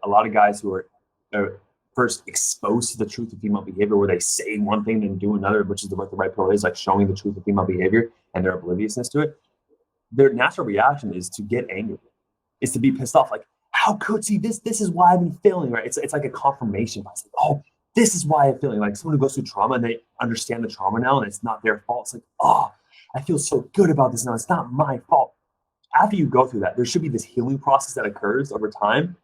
a lot of guys who are first exposed to the truth of female behavior, where they say one thing and do another, which is what the right pill is, like showing the truth of female behavior and their obliviousness to it. Their natural reaction is to get angry, is to be pissed off. Like, how could see this? This is why I've been failing, right? It's like a confirmation bias. Like, oh, this is why I'm feeling. Like someone who goes through trauma and they understand the trauma now and it's not their fault. It's like, oh, I feel so good about this now. It's not my fault. After you go through that, there should be this healing process that occurs over time.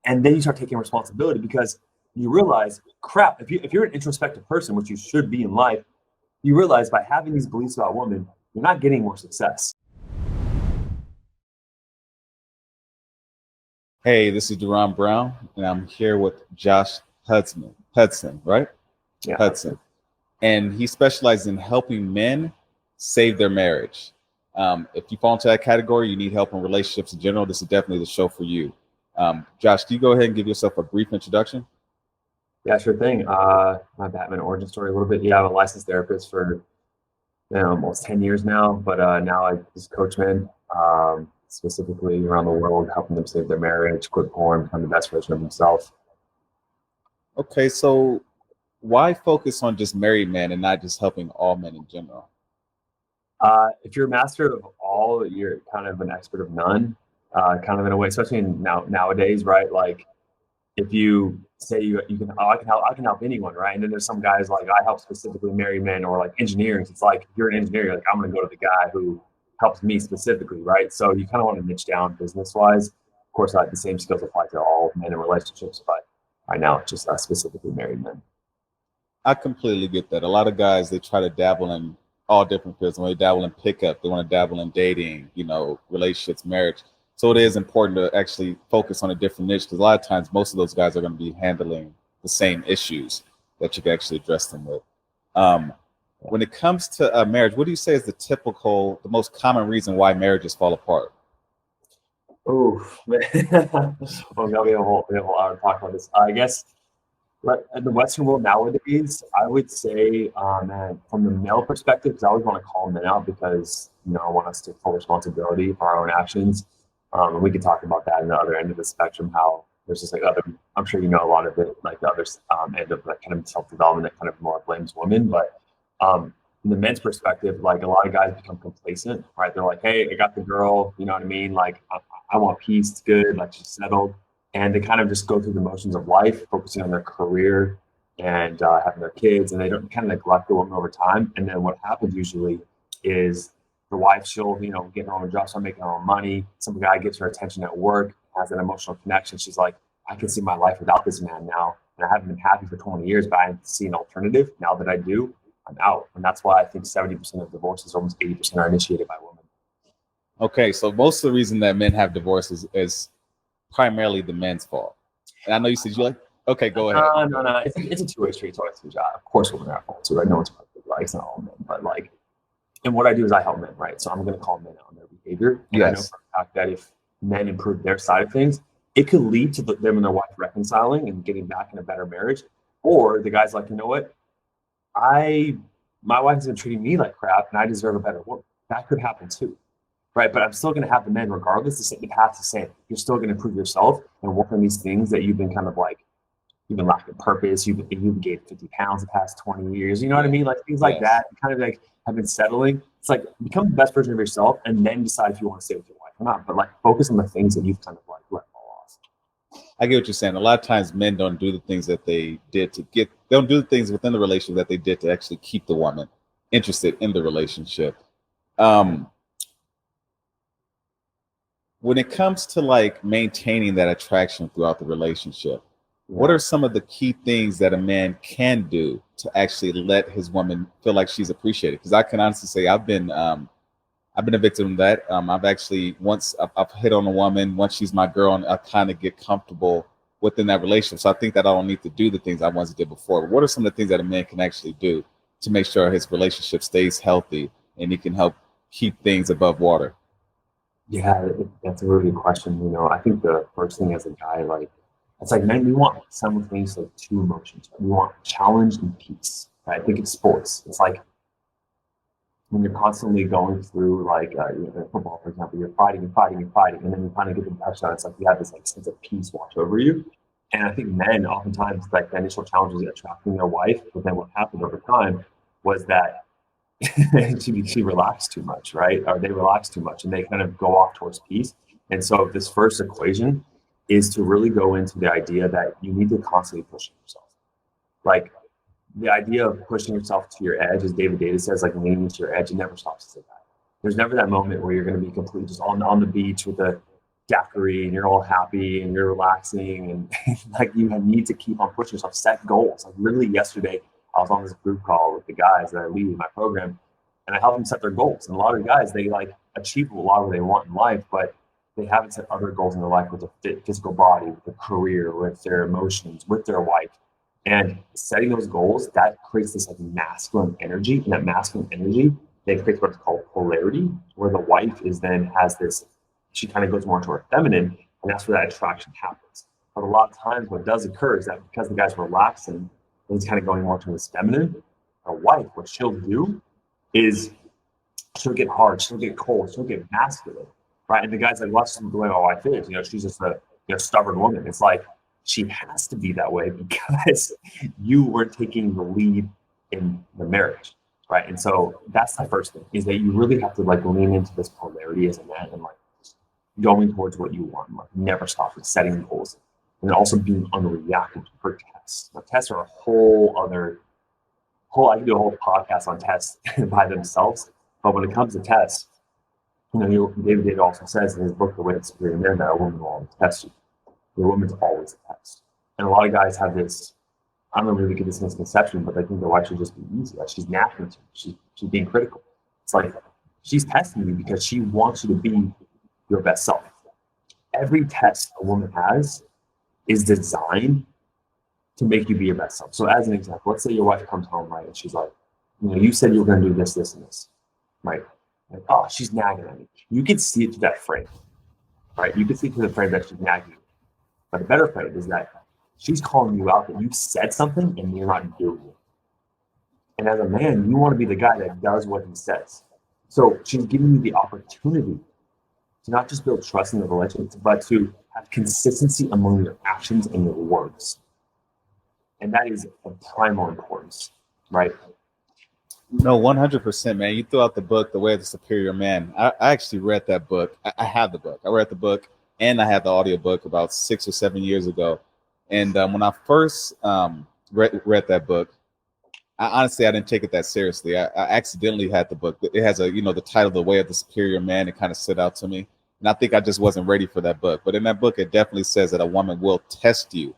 And then you start taking responsibility because you realize, crap, if you're an introspective person, which you should be in life, you realize by having these beliefs about women, you're not getting more success. Hey, this is Duran Brown, and I'm here with Josh Hudson, right? Yeah. Hudson. And he specializes in helping men save their marriage. If you fall into that category, you need help in relationships in general, this is definitely the show for you. Josh, can you go ahead and give yourself a brief introduction? Yeah, sure thing. My Batman origin story a little bit. Yeah, I'm a licensed therapist for almost 10 years now, but now I just coach men specifically around the world, helping them save their marriage, quit porn, become the best version of themselves. Okay, so why focus on just married men and not just helping all men in general? If you're a master of all, you're kind of an expert of none, kind of in a way, especially nowadays, right? Like if you say you can, oh, I can help anyone, right? And then there's some guys like I help specifically married men or like engineers. It's like if you're an engineer, you're like I'm going to go to the guy who helps me specifically, right? So you kind of want to niche down business wise. Of course, the same skills apply to all men in relationships, but right now it's just specifically married men. I completely get that. A lot of guys, they try to dabble in all different fields. When they dabble in pickup, they want to dabble in dating, relationships, marriage. So it is important to actually focus on a different niche because a lot of times most of those guys are going to be handling the same issues that you can actually address them with. When it comes to marriage, what do you say is the most common reason why marriages fall apart? Oh, well, we have a whole hour to talk about this. I guess in the Western world nowadays, I would say, man, from the male perspective, because I always want to call men out because I want us to take full responsibility for our own actions. And we could talk about that in the other end of the spectrum, how there's just like other, I'm sure you know a lot of it, like the other end of that kind of self-development that kind of more blames women. But from the men's perspective, like a lot of guys become complacent, right? They're like, hey, I got the girl, you know what I mean? Like, I want peace, it's good, like she's settled. And they kind of just go through the motions of life, focusing on their career and having their kids, and they don't kind of neglect the woman over time. And then what happens usually is the wife, she'll, get her own job, start making her own money. Some guy gives her attention at work, has an emotional connection. She's like, I can see my life without this man now. And I haven't been happy for 20 years, but I see an alternative. Now that I do, I'm out. And that's why I think 70% of divorces, almost 80% are initiated by women. Okay, so most of the reason that men have divorces is primarily the men's fault. And I know you said you like, okay, go ahead. No. It's a two-way street. It's always a job. Of course, women are at fault too, right? No one's perfect, right? It's not all men, but like, and what I do is I help men, right? So I'm going to call men out on their behavior. And yes. I know for a fact that if men improve their side of things, it could lead to them and their wife reconciling and getting back in a better marriage. Or the guy's like, you know what? My wife has been treating me like crap and I deserve a better woman. That could happen too. Right, but I'm still going to have the men regardless. The path's the same. You're still going to improve yourself and work on these things that you've been kind of like, you've been lacking purpose. You've gained 50 pounds the past 20 years. You know what I mean? Like things like that. You kind of like have been settling. It's like become the best version of yourself and then decide if you want to stay with your wife or not. But like focus on the things that you've kind of like let fall off. I get what you're saying. A lot of times men don't do the things that they did they don't do the things within the relationship that they did to actually keep the woman interested in the relationship. When it comes to like maintaining that attraction throughout the relationship, what are some of the key things that a man can do to actually let his woman feel like she's appreciated? Because I can honestly say I've been a victim of that. I've actually I've hit on a woman once she's my girl, and I kind of get comfortable within that relationship. So I think that I don't need to do the things I once did before. But what are some of the things that a man can actually do to make sure his relationship stays healthy and he can help keep things above water? Yeah, that's a really good question. I think the first thing as a guy, like, it's like, man, we want simultaneously like two emotions. Right? We want challenge and peace. Right? I think it's sports. It's like when you're constantly going through, like, football, for example, you're fighting, and then you finally get the touchdown. It's like you have this like sense of peace wash over you. And I think men oftentimes, like, the initial challenge was attracting their wife, but then what happened over time was that she relaxed too much, right? Or they relaxed too much, and they kind of go off towards peace. And so this first equation is to really go into the idea that you need to constantly push yourself. Like, the idea of pushing yourself to your edge, as David Data says, like leaning to your edge, it never stops as a guy. There's never that moment where you're going to be completely just on the beach with a daiquiri and you're all happy and you're relaxing, and like, you need to keep on pushing yourself, set goals. Like, literally yesterday, I was on this group call with the guys that I lead in my program, and I help them set their goals. And a lot of guys, they like achieve a lot of what they want in life, but they haven't set other goals in their life with their physical body, with their career, with their emotions, with their wife. And setting those goals, that creates this like masculine energy, and that masculine energy, they create what's called polarity, where the wife is then has this, she kind of goes more to her feminine, and that's where that attraction happens. But a lot of times what does occur is that because the guy's relaxing and he's kind of going more to his feminine, a wife, what she'll do is she'll get hard, she'll get cold, she'll get masculine, right? And the guy's like, well, that's the way my wife is. She's just a stubborn woman. It's like, she has to be that way because you were taking the lead in the marriage, right? And so that's the first thing, is that you really have to like lean into this polarity as a man, and like going towards what you want, like never stop with setting goals, and then also being unreactive for tests. Now, tests are a I can do a whole podcast on tests by themselves, but when it comes to tests, David Data also says in his book, The Way to Superior Man, that a woman will always test you. The woman's always a test. And a lot of guys have this, I don't know if we get this misconception, but they think their wife should just be easy. Like, she's napping to you. She's being critical. It's like, she's testing you because she wants you to be your best self. Every test a woman has is designed to make you be your best self. So as an example, let's say your wife comes home, right? And she's like, you said you were going to do this, this, and this, right? Like, oh, she's nagging at me. You can see it through that frame, right? You can see through the frame that she's nagging. But a better frame is that she's calling you out that you said something and you're not doing it. And as a man, you want to be the guy that does what he says. So she's giving you the opportunity to not just build trust in the relationship, but to have consistency among your actions and your words. And that is of primal importance, right? No, 100%, man. You threw out the book, The Way of the Superior Man. I actually read that book. I have the book. I read the book, and I had the audiobook about 6 or 7 years ago. And when I first read that book, I didn't take it that seriously. I accidentally had the book. It has the title, The Way of the Superior Man. It kind of stood out to me. And I think I just wasn't ready for that book. But in that book, it definitely says that a woman will test you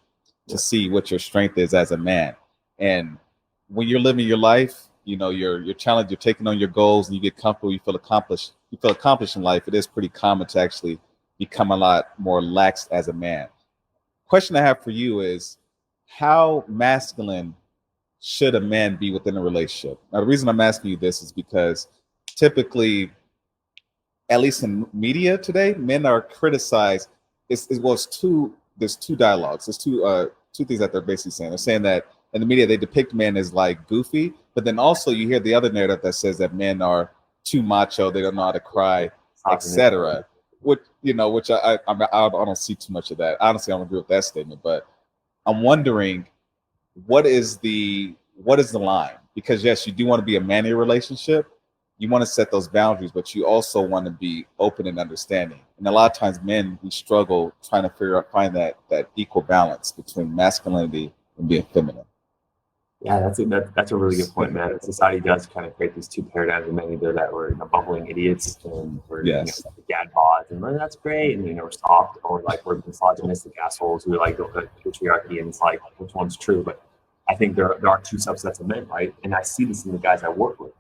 to see what your strength is as a man. And when you're living your life, your challenge, you're taking on your goals, and you get comfortable, you feel accomplished in life, it is pretty common to actually become a lot more lax as a man. Question I have for you is, how masculine should a man be within a relationship? Now, the reason I'm asking you this is because typically, at least in media today, men are criticized. There's two dialogues. There's two things that they're basically saying. They're saying that in the media, they depict men as like goofy, but then also you hear the other narrative that says that men are too macho, they don't know how to cry, etc. Which I don't see too much of that. Honestly, I don't agree with that statement, but I'm wondering, what is the line? Because yes, you do want to be a manly relationship, you want to set those boundaries, but you also want to be open and understanding. And a lot of times, men, we struggle trying to find that equal balance between masculinity and being feminine. Yeah, that's a really good point, man. Society does kind of create these two paradigms of men, either that we're bumbling idiots and we're dad bods, and that's great, and we're soft, or like we're misogynistic assholes who like the patriarchy, and it's like, which one's true? But I think there are two subsets of men, right? And I see this in the guys I work with.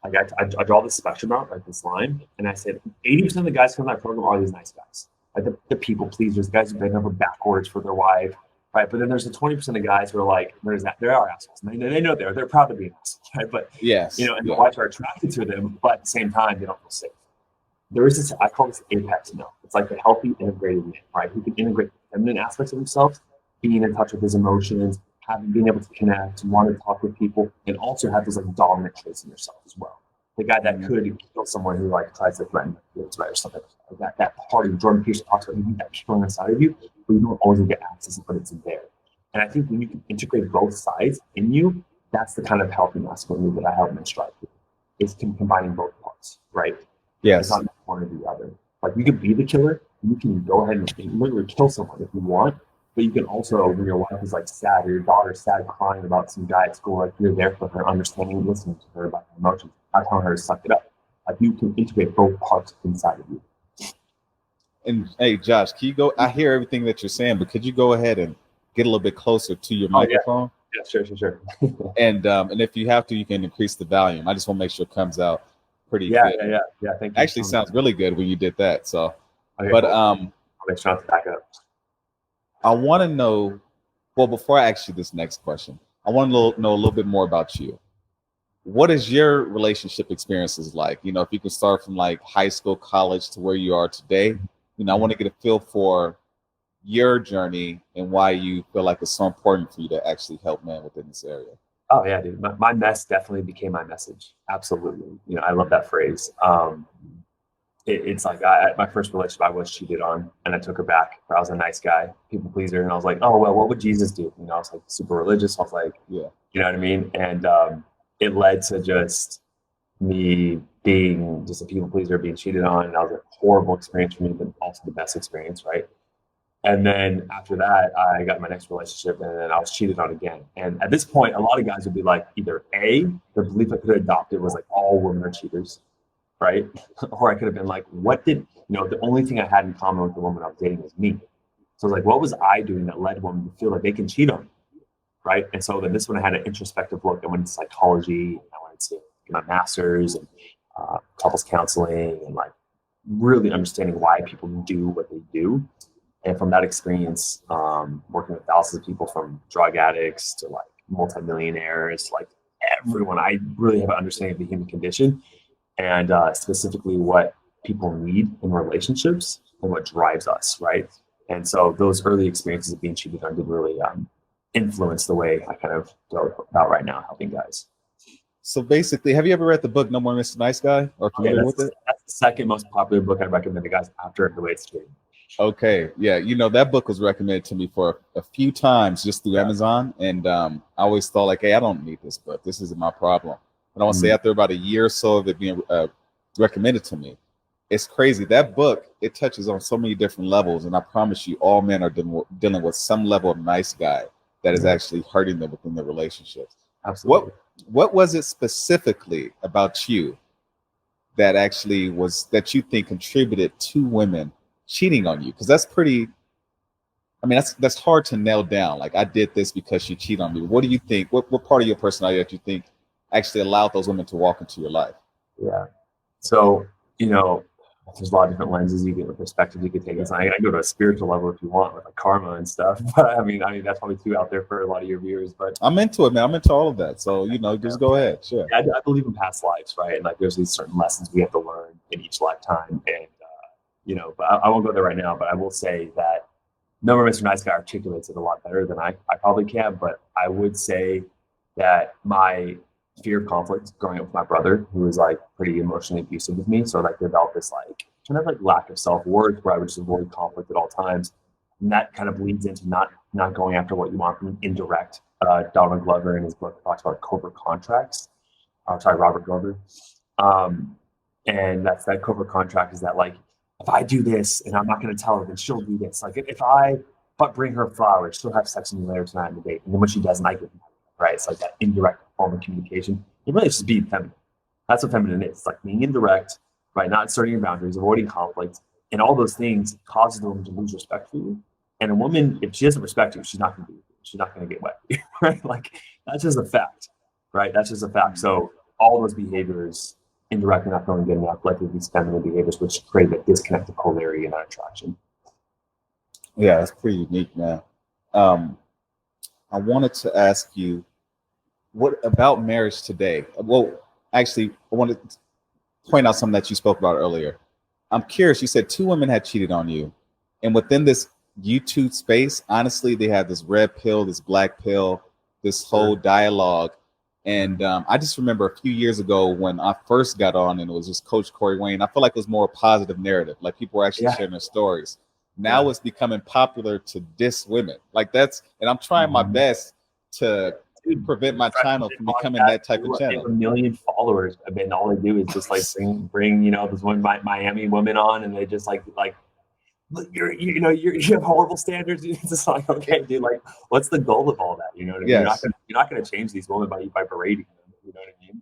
Like I draw this spectrum out, like this line, and I said 80% of the guys from my program are these nice guys, like the people pleasers, guys who bend over backwards for their wife. Right, but then there's the 20% of guys who are like, there are assholes. And they know they're proud to be an asshole, right? But the wives are attracted to them, but at the same time, they don't feel safe. There is this, I call this apex male. It's like the healthy, integrated man, right? Who can integrate the feminine aspects of themselves, being in touch with his emotions, being able to connect, want to talk with people, and also have those like dominant traits in yourself as well. the guy that could kill someone who like tries to threaten you, right, or something like that. That part of Jordan Peterson talks about, you need that killing inside of you, but you don't always get access, but it's there. And I think when you can integrate both sides in you, that's the kind of healthy masculinity that I help men strive for. Is combining both parts, right? Yes. It's not one or the other. Like you can be the killer, you can go ahead and literally kill someone if you want, but you can also, when your wife is like sad or your daughter's sad crying about some guy at school, like you're there for her, understanding, listening to her about her emotions, not telling her to suck it up. Like you can integrate both parts inside of you. And hey, Josh, can you go? I hear everything that you're saying, but could you go ahead and get a little bit closer to your microphone? Yeah, sure. And if you have to, you can increase the volume. I just want to make sure it comes out pretty good. Yeah. Thank you. Actually, sounds really good when you did that. So, okay, but cool. I'll make sure to back up. I want to know. Well, before I ask you this next question, I want to know a little bit more about you. What is your relationship experiences like? You know, if you can start from like high school, college to where you are today. You know, I want to get a feel for your journey and why you feel like it's so important for you to actually help men within this area. Oh yeah, dude. My mess definitely became my message. Absolutely. You know, I love that phrase. It's like my first relationship, I was cheated on, and I took her back. I was a nice guy, people pleaser, and I was like, oh well, what would Jesus do? You know, I was like super religious. I was like, yeah, you know what I mean? And it led to just me being just a people pleaser, being cheated on, and that was a horrible experience for me, but also the best experience, right? And then after that, I got my next relationship, and then I was cheated on again. And at this point, a lot of guys would be like, either A, the belief I could have adopted was like all women are cheaters, right? Or I could have been like, the only thing I had in common with the woman I was dating was me. So I was like, what was I doing that led women to feel like they can cheat on me, right? And so then this one I had an introspective look. I went into psychology, I went into my master's and couples counseling, and like really understanding why people do what they do. And from that experience, working with thousands of people from drug addicts to like multimillionaires, like everyone, I really have an understanding of the human condition and specifically what people need in relationships and what drives us, right? And so those early experiences of being cheated on did really influence the way I kind of go about right now helping guys. So basically, have you ever read the book No More Mr. Nice Guy or familiar with it? That's the second most popular book I recommend to guys after it relates to it. Okay, yeah, you know, that book was recommended to me for a few times just through Amazon, and I always thought like, hey, I don't need this book. This isn't my problem. But I want to say after about a year or so of it being recommended to me, it's crazy. That book, it touches on so many different levels, and I promise you, all men are dealing with some level of nice guy that is actually hurting them within their relationships. Absolutely. What was it specifically about you that actually was that you think contributed to women cheating on you? Because that's pretty, I mean, that's hard to nail down. Like, I did this because she cheated on me. What do you think? What part of your personality that you think actually allowed those women to walk into your life? Yeah. So, there's a lot of different lenses you get, perspectives you could take. It's like, I go to a spiritual level if you want, with like karma and stuff. But I mean, that's probably too out there for a lot of your viewers. But I'm into it, man. I'm into all of that. So, just go ahead. Sure. Yeah, I believe in past lives, right? And like, there's these certain lessons we have to learn in each lifetime. And but I won't go there right now. But I will say that No More Mr. Nice Guy articulates it a lot better than I probably can. But I would say that my fear of conflict growing up with my brother, who was like pretty emotionally abusive with me, so like developed this like kind of like lack of self-worth where I would just avoid conflict at all times. And that kind of leads into not going after what you want from indirect. Donald Glover in his book talks about Cobra Contracts. Robert Glover. And that's that Cobra Contract is that like, if I do this and I'm not going to tell her, then she'll do this. Like if I bring her flowers, she'll have sex with me later tonight on the date. And then when she doesn't, I give them, right? It's like that indirect form of communication. It really is just being feminine. That's what feminine is. It's like being indirect, right? Not asserting your boundaries, avoiding conflict. And all those things causes the woman to lose respect for you. And a woman, if she doesn't respect you, she's not going to be, she's not going to get wet, right? Like that's just a fact, right? That's just a fact. So all those behaviors, indirectly not feeling good enough, likely these feminine behaviors, which create a disconnect of polarity in that attraction. Yeah, that's pretty unique, man. I wanted to ask you, what about marriage today? Well, actually, I wanted to point out something that you spoke about earlier. I'm curious, you said 2 women had cheated on you. And within this YouTube space, honestly, they have this red pill, this black pill, this whole dialogue. And I just remember a few years ago when I first got on, and it was just Coach Corey Wayne. I feel like it was more a positive narrative, like people were actually Yeah. sharing their stories. Now Yeah. it's becoming popular to diss women, like that's, and I'm trying my best to Dude, prevent my Fresh channel Fit from becoming podcast, that type of they have channel. 1 million followers. I mean, all they do is just like bring this one Miami woman on, and they just like "Look, you have horrible standards." It's just like, okay, dude, like, what's the goal of all that? You know what I mean? Yes, You're not gonna change these women by berating them. You know what I mean?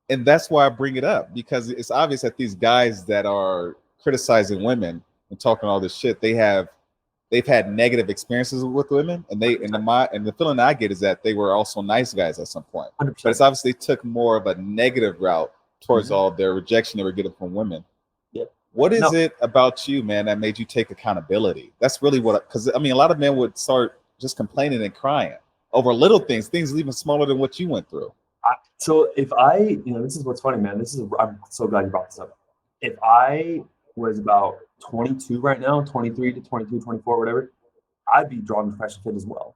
and that's why I bring it up, because it's obvious that these guys that are criticizing women and talking all this shit, they've had negative experiences with women, and the feeling I get is that they were also nice guys at some point. 100%. But it's obviously took more of a negative route towards Mhm. all their rejection they were getting from women. Yep. What is No. it about you, man, that made you take accountability? That's really what, because I mean, a lot of men would start just complaining and crying over little things even smaller than what you went through. So if this is what's funny, man. I'm so glad you brought this up. If I was about 22 right now, 23 to 22, 24, whatever, I'd be drawn to Fresh and Fit as well,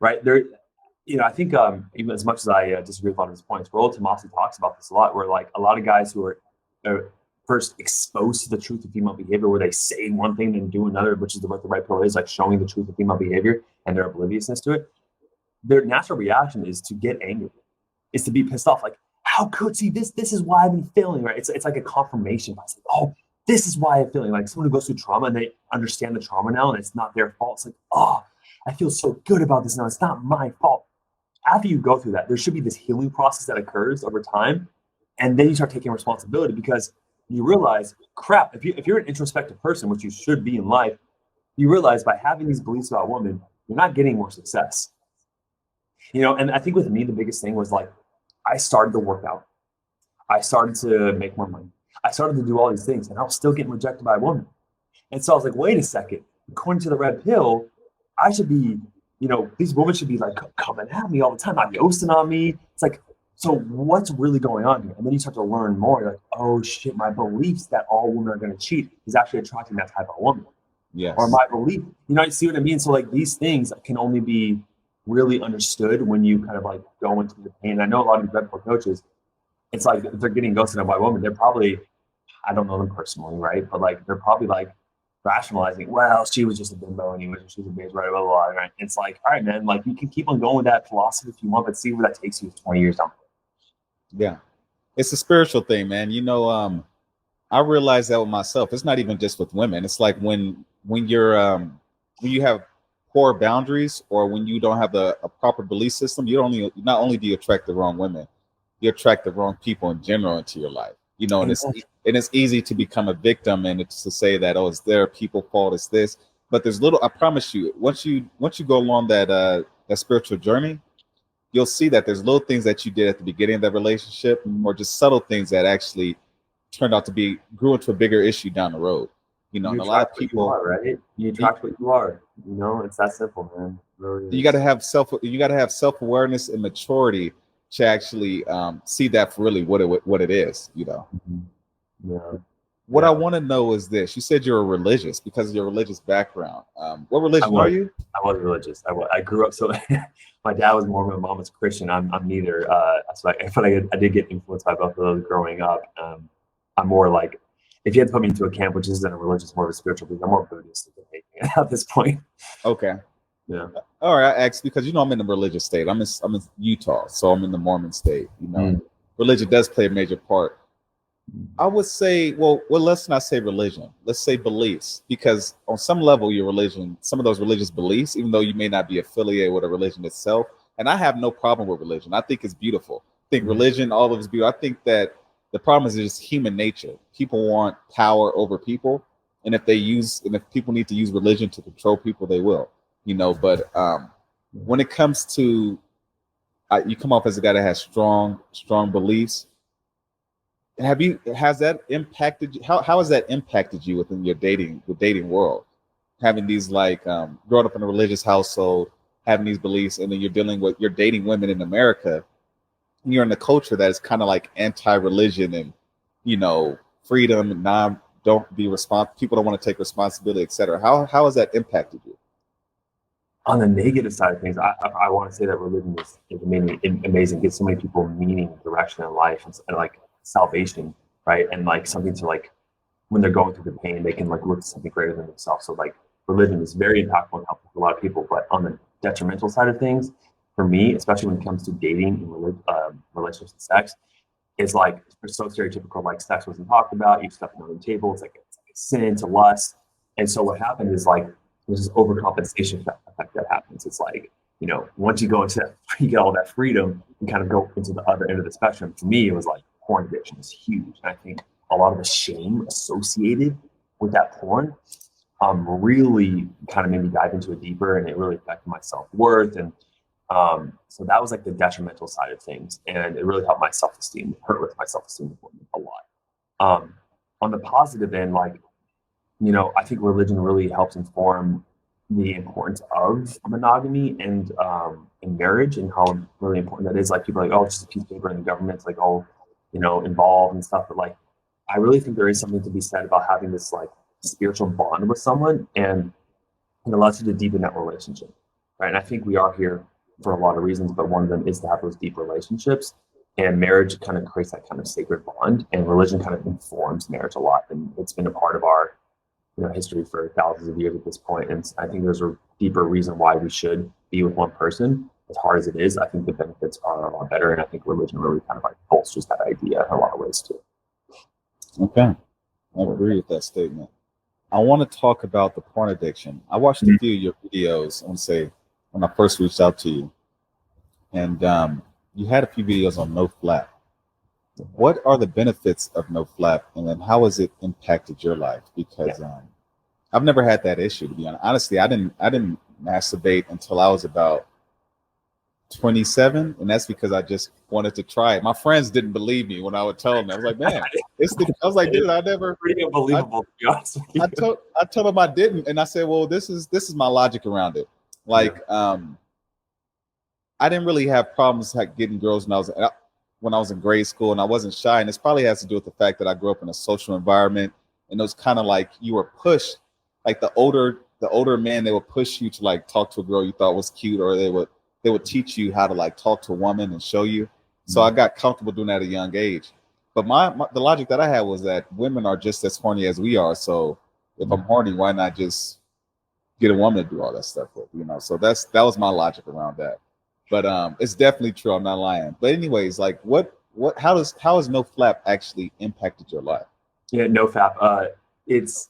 right? I think even as much as I disagree with a lot of his points, Rollo Tomasi talks about this a lot, where like a lot of guys who are first exposed to the truth of female behavior, where they say one thing and do another, which is what the right pill is, like showing the truth of female behavior and their obliviousness to it. Their natural reaction is to get angry, is to be pissed off. Like, how could see this? This is why I've been feeling, right? It's like a confirmation bias. Like, oh, this is why I'm feeling. Like someone who goes through trauma and they understand the trauma now and it's not their fault. It's like, oh, I feel so good about this now. It's not my fault. After you go through that, there should be this healing process that occurs over time. And then you start taking responsibility because you realize, crap, if you're an introspective person, which you should be in life, you realize by having these beliefs about women, you're not getting more success. And I think with me, the biggest thing was like, I started to work out. I started to make more money. I started to do all these things, and I was still getting rejected by a woman. And so I was like, wait a second. According to the red pill, I should be, these women should be like coming at me all the time, not ghosting on me. It's like, so what's really going on here? And then you start to learn more. You're like, oh shit, my beliefs that all women are going to cheat is actually attracting that type of woman. Yes. Or my belief, you see what I mean? So like these things can only be really understood when you kind of like go into the pain. I know a lot of these red pill coaches, it's like if they're getting ghosted by women, they're probably, I don't know them personally, right? But like they're probably like rationalizing, well, she was just a bimbo anyway, she was a bitch, right? Blah, blah, blah, right? It's like, all right, man, like you can keep on going with that philosophy if you want, but see where that takes you 20 years down. Yeah. It's a spiritual thing, man. I realized that with myself. It's not even just with women. It's like when you have poor boundaries, or when you don't have a proper belief system, not only do you attract the wrong women, you attract the wrong people in general into your life. And it's easy to become a victim, and it's to say that, oh, it's their people's fault, it's this. But there's little, I promise you, once you go along that spiritual journey, you'll see that there's little things that you did at the beginning of that relationship, or just subtle things that actually turned out to grew into a bigger issue down the road. And a lot of people, right? You attract what you are. It's that simple, man. Really, you got to have self-awareness and maturity to actually see that for really what it is. Mm-hmm. Yeah. What I want to know is this: you said you're religious because of your religious background. What religion are you? I was religious. I grew up, so my dad was Mormon, my mom was Christian. I'm neither. So I feel like I did get influenced by both of those growing up. I'm more like, if you had to put me into a camp, which isn't a religious, more of a spiritual belief, I'm more Buddhist at this point. Okay. Yeah. All right. I asked because I'm in the religious state. I'm in Utah, so I'm in the Mormon state. Religion does play a major part. I would say, well, let's not say religion. Let's say beliefs, because on some level, your religion, some of those religious beliefs, even though you may not be affiliated with a religion itself, and I have no problem with religion. I think it's beautiful. I think religion, all of it's beautiful. I think that the problem is just human nature. People want power over people, and if people need to use religion to control people, they will. But when it comes to, you come off as a guy that has strong beliefs. Has that impacted you? How has that impacted you within the dating world? Having these growing up in a religious household, having these beliefs, and then you're dating women in America, and you're in a culture that is kind of like anti-religion and, freedom and don't be responsible. People don't want to take responsibility, etc. How has that impacted you? On the negative side of things, I want to say that religion is amazing. Gives so many people meaning, direction in life, and like salvation, right? And like something to like when they're going through the pain, they can like look to something greater than themselves. So like religion is very impactful and helpful for a lot of people. But on the detrimental side of things, for me, especially when it comes to dating and relationships and sex, is like it's so stereotypical. Like sex wasn't talked about. You stuff it on the table. It's like a sin to lust. And so what happened is like there's this overcompensation effect that happens. It's like, you know, once you go into that, you get all that freedom, you kind of go into the other end of the spectrum. For me, it was like porn addiction is huge. And I think a lot of the shame associated with that porn really kind of made me dive into it deeper, and it really affected my self-worth. And so that was like the detrimental side of things. And it really helped my self-esteem, hurt with my self-esteem a lot. On the positive end, like, you know, I think religion really helps inform the importance of monogamy and in marriage, and how really important that is. Like people are like, oh, it's just a piece of paper, and the government's like, oh, you know, involved and stuff. But like, I really think there is something to be said about having this like spiritual bond with someone, and it allows you to deepen that relationship, right? And I think we are here for a lot of reasons, but one of them is to have those deep relationships. And marriage kind of creates that kind of sacred bond, and religion kind of informs marriage a lot, and it's been a part of our, you know, history for thousands of years at this point. And I think there's a deeper reason why we should be with one person. As hard as it is, I think the benefits are a lot better, and I think religion really kind of like bolsters that idea in a lot of ways too. Okay, I agree with that statement. I want to talk about the porn addiction. I watched a few of your videos, I want to say, when I first reached out to you, and you had a few videos on no flap. What are the benefits of no flap, and then how has it impacted your life? Because I've never had that issue, to be honest. Honestly, I didn't masturbate until I was about 27, and that's because I just wanted to try it. My friends didn't believe me when I would tell them. I was like, man, I was like, dude, I never. Pretty unbelievable, to be honest with you. I told them I didn't, and I said, well, this is my logic around it. Like, I didn't really have problems like getting girls when I was in grade school, and I wasn't shy. And this probably has to do with the fact that I grew up in a social environment, and it was kind of like you were pushed, like the older men, they would push you to like talk to a girl you thought was cute, or they would teach you how to like talk to a woman and show you. So I got comfortable doing that at a young age. But the logic that I had was that women are just as horny as we are. So if I'm horny, why not just get a woman to do all that stuff with, you know? So that was my logic around that. But it's definitely true. I'm not lying. But anyways, like how has no flap actually impacted your life? Yeah, no flap. It's,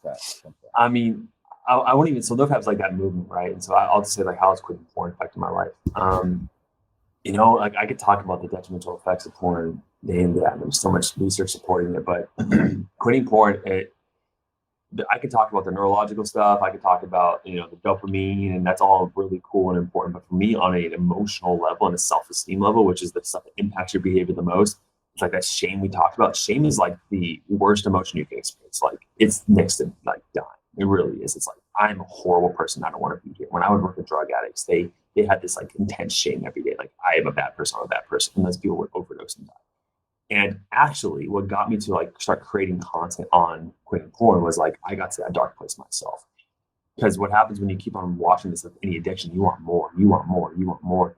I mean, I won't even, so no flap's like that movement, right? And so I'll just say like how has quitting porn affected my life. You know, like I could talk about the detrimental effects of porn day in, day out. There's so much research supporting it, but quitting porn, I could talk about the neurological stuff. I could talk about, you know, the dopamine, and that's all really cool and important. But for me, on an emotional level and a self-esteem level, which is the stuff that impacts your behavior the most, it's like that shame we talked about. Shame is like the worst emotion you can experience. Like it's next to like dying. It really is. It's like, I'm a horrible person. I don't want to be here. When I would work with drug addicts, they had this like intense shame every day. Like, I am a bad person. I'm a bad person. And those people would overdose and die. And actually what got me to like start creating content on quitting porn was like, I got to that dark place myself. Because what happens when you keep on watching this, like any addiction, you want more, you want more, you want more.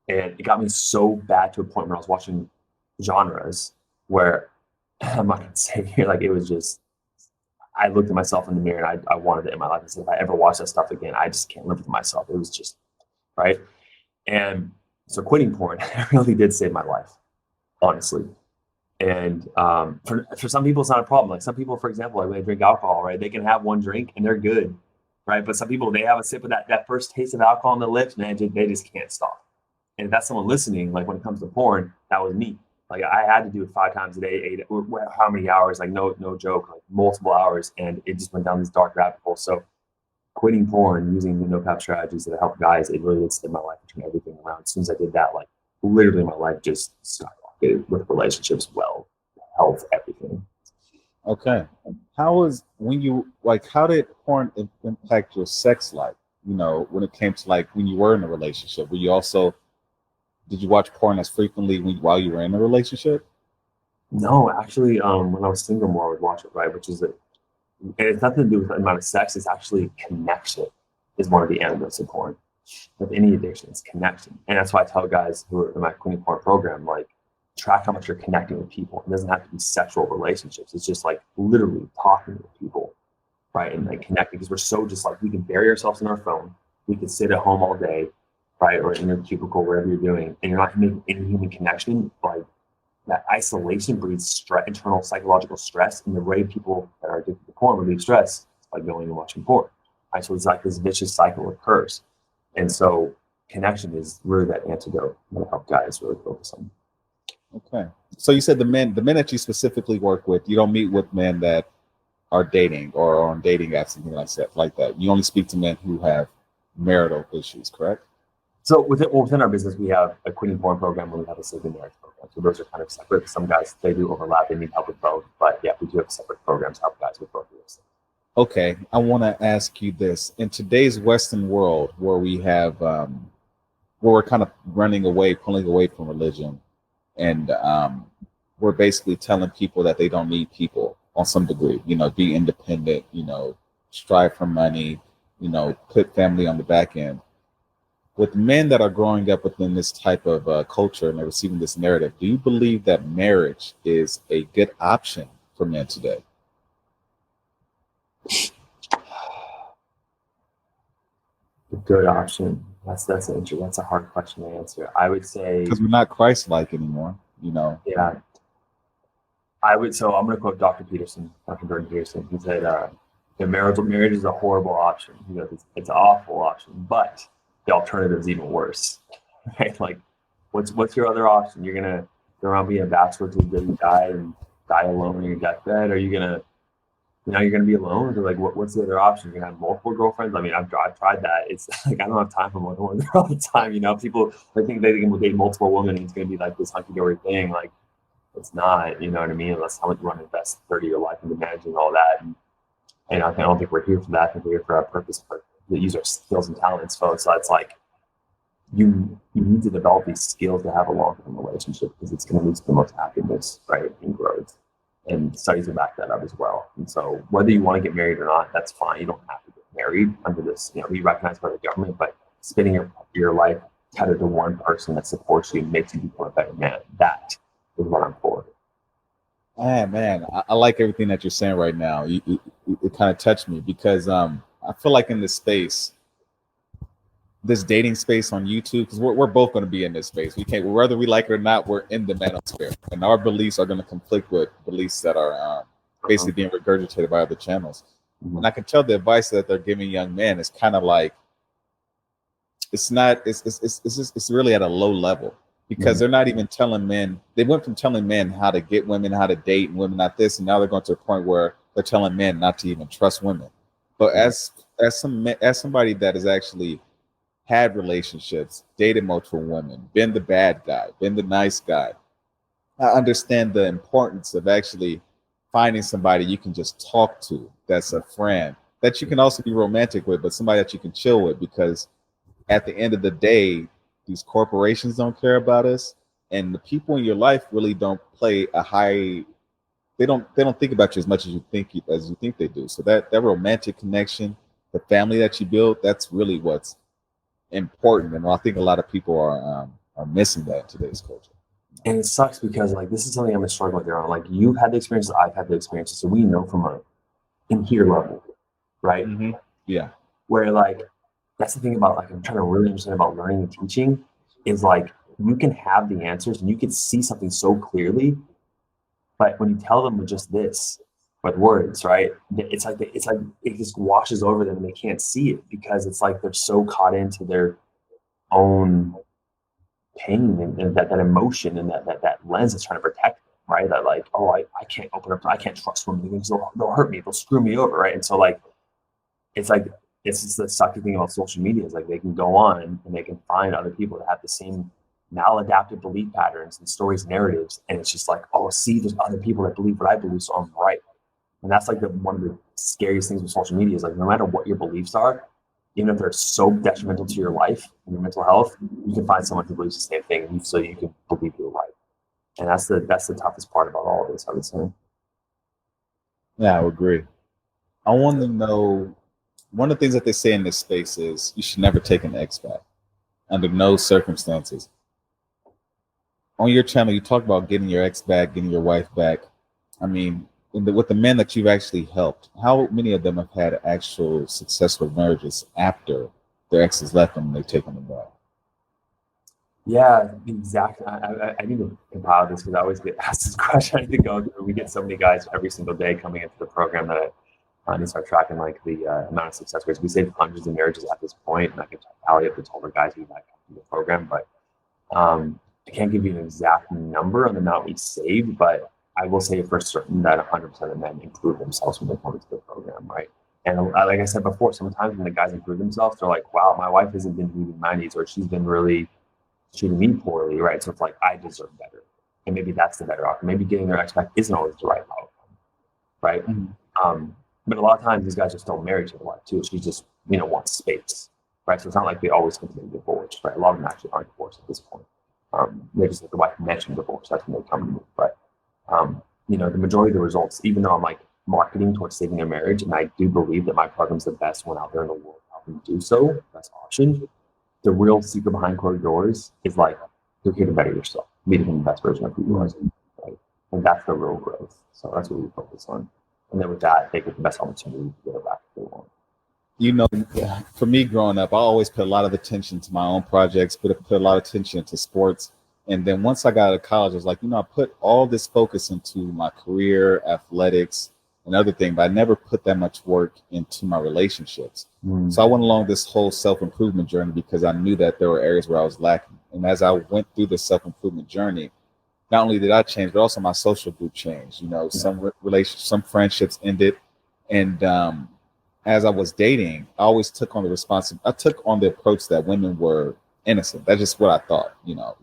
And it got me so bad to a point where I was watching genres where I'm not going to say here, like it was just, I looked at myself in the mirror and I wanted it in my life. I said, if I ever watch that stuff again, I just can't live with myself. It was just, right. And so quitting porn really did save my life, honestly. And for some people, it's not a problem. Like some people, for example, like when they drink alcohol, right, they can have one drink and they're good, right? But some people, they have a sip of that first taste of alcohol on the lips, man, they just can't stop. And if that's someone listening, like when it comes to porn, that was me. Like I had to do it 5 times a day, how many hours? Like no joke, like multiple hours, and it just went down this dark rabbit hole. So quitting porn, using the no-flap strategies that help guys, it really did save my life and turn everything around. As soon as I did that, like literally my life just skyrocketed with relationships, health, everything. Okay. How did porn impact your sex life? You know, when it came to like when you were in a relationship, did you watch porn as frequently while you were in a relationship? No, actually, when I was single more, I would watch it, right? Which is and it's nothing to do with the amount of sex, it's actually connection is one of the elements of porn. with any addiction. It's connection. And that's why I tell guys who are in my clean porn program, like, track how much you're connecting with people. It doesn't have to be sexual relationships. It's just like literally talking with people, right? And like connecting, because we're so just like, we can bury ourselves in our phone. We can sit at home all day, right? Or in your cubicle, wherever you're doing, and you're not making any human connection. Like, that isolation breeds stress, internal psychological stress. And the way people that are addicted to porn relieve stress by going and watching porn. Right? So it's like this vicious cycle occurs. And so connection is really that antidote that help guys really focus on. Okay. So you said the men that you specifically work with, you don't meet with men that are dating or on dating apps, something like that. You only speak to men who have marital issues, correct? So within our business, we have a quitting porn program and we have a saving marriage program. So those are kind of separate. Some guys, they do overlap. They need help with both. But yeah, we do have separate programs to help guys with both of those. Okay. I want to ask you this. In today's Western world, where we have, where we're kind of pulling away from religion, and we're basically telling people that they don't need people on some degree, be independent, strive for money, put family on the back end. With men that are growing up within this type of culture and they're receiving this narrative, do you believe that marriage is a good option for men today? A good option. That's a hard question to answer. I would say, because we're not Christ-like anymore, Yeah. So I'm going to quote Dr. Jordan Peterson. He said, marriage is a horrible option. It's an awful option, but the alternative is even worse. Right? Like, what's your other option? You're gonna go around being a bachelor till the day you die and die alone on your deathbed? Are you gonna, you're gonna be alone? Or like, what's the other option? You're gonna have multiple girlfriends? I mean, I've tried that. It's like, I don't have time for more than one all the time. People, I think they can date multiple women and it's gonna be like this hunky-dory thing. Like, it's not, you know what I mean? Unless how much you want to invest 30 of your life into managing all that. And I don't think we're here for that. I think we're here for our purpose, to use our skills and talents. So it's like, you need to develop these skills to have a long-term relationship, because it's going to lead to the most happiness, right, and growth. And studies will back that up as well. And so whether you want to get married or not, that's fine. You don't have to get married under this, be recognized by the government, but spending your life tethered to one person that supports you and makes you become a better man, that is what I'm for. Man, I like everything that you're saying right now. It kind of touched me, because I feel like in this space, this dating space on YouTube, because we're both going to be in this space. We can't, whether we like it or not, we're in the manosphere, and our beliefs are going to conflict with beliefs that are basically being regurgitated by other channels. Mm-hmm. And I can tell the advice that they're giving young men is kind of like, it's really at a low level, because they're not even telling men. They went from telling men how to get women, how to date, and women not this, and now they're going to a point where they're telling men not to even trust women. But as somebody that has actually had relationships, dated multiple women, been the bad guy, been the nice guy, I understand the importance of actually finding somebody you can just talk to, that's a friend, that you can also be romantic with, but somebody that you can chill with, because at the end of the day, these corporations don't care about us, and the people in your life really don't play a high. They don't think about you as much as you think they do. So that romantic connection, the family that you build, that's really what's important, and I think a lot of people are missing that in today's culture. And it sucks, because like, this is something I'm struggling with. Like, you've had the experiences, I've had the experiences, so we know from a in here level, right? Mm-hmm. Yeah. Where like, that's the thing about, like, I'm trying to really understand about learning and teaching, is like, you can have the answers and you can see something so clearly, but when you tell them with just this, with words, right? It's like it just washes over them and they can't see it, because it's like they're so caught into their own pain and that emotion and that lens is trying to protect them, right? That like, oh, I can't open up, I can't trust women because they'll hurt me, they'll screw me over, right? And so like, it's just the sucky thing about social media, is like, they can go on and they can find other people that have the same maladaptive belief patterns and stories, narratives, and it's just like, oh, see, there's other people that believe what I believe, so I'm right. And that's like one of the scariest things with social media, is like, no matter what your beliefs are, even if they're so detrimental to your life and your mental health, you can find someone who believes the same thing, so you can believe you're right. And that's the toughest part about all of this, I would say. Yeah, I would agree. I want to know, one of the things that they say in this space is you should never take an ex back under no circumstances. On your channel, you talk about getting your ex back, getting your wife back. I mean, with the men that you've actually helped, how many of them have had actual successful marriages after their exes left them and they've taken them back? Yeah, exactly. I need to compile this because I always get asked this question. I need to go through. We get so many guys every single day coming into the program that I need to start tracking like the amount of success rates. We saved hundreds of marriages at this point, and I can tally up the total guys we've had come through the program. But I can't give you an exact number on the amount we saved, but I will say for certain that 100% of men improve themselves when they come into the program, right? And like I said before, sometimes when the guys improve themselves, they're like, wow, my wife hasn't been meeting my needs, or she's been really treating me poorly, right? So it's like, I deserve better. And maybe that's the better option. Maybe getting their ex back isn't always the right outcome, right? But a lot of times these guys are still married to the wife too. She just, wants space, right? So it's not like they always continue divorced, right? A lot of them actually aren't divorced at this point. They just like the wife mentioned divorce, that's when they come to me. But, the majority of the results, even though I'm like marketing towards saving their marriage, and I do believe that my program's the best one out there in the world, help them do so, best option. The real secret behind closed doors is like, you're here to better yourself, be the best version of who you are, right? And that's the real growth. So that's what we focus on. And then with that, they get the best opportunity to get it back if they want. For me growing up, I always put a lot of attention to my own projects, but I put a lot of attention to sports. And then once I got out of college, I was like, I put all this focus into my career, athletics, and other thing, but I never put that much work into my relationships. So I went along this whole self-improvement journey because I knew that there were areas where I was lacking. And as I went through the self-improvement journey, not only did I change, but also my social group changed. Some relationships, some friendships ended. And as I was dating, I always took on I took on the approach that women were innocent. That's just what I thought,